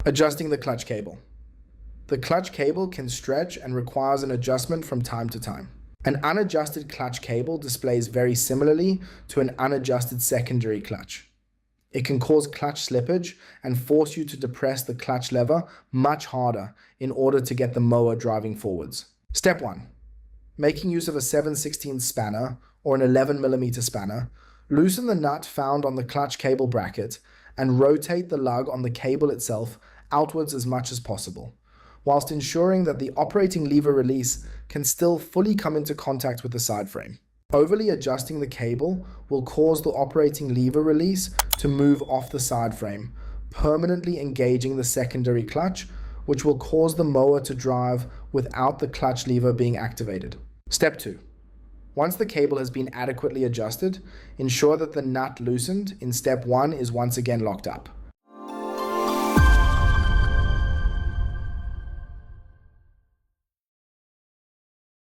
Adjusting the clutch cable. The clutch cable can stretch and requires an adjustment from time to time. An unadjusted clutch cable displays very similarly to an unadjusted secondary clutch. It can cause clutch slippage and force you to depress the clutch lever much harder in order to get the mower driving forwards. Step 1. Making use of a 7/16 spanner or an 11mm spanner, loosen the nut found on the clutch cable bracket and rotate the lug on the cable itself outwards as much as possible, whilst ensuring that the operating lever release can still fully come into contact with the side frame. Overly adjusting the cable will cause the operating lever release to move off the side frame, permanently engaging the secondary clutch, which will cause the mower to drive without the clutch lever being activated. Step 2. Once the cable has been adequately adjusted, ensure that the nut loosened in step 1 is once again locked up.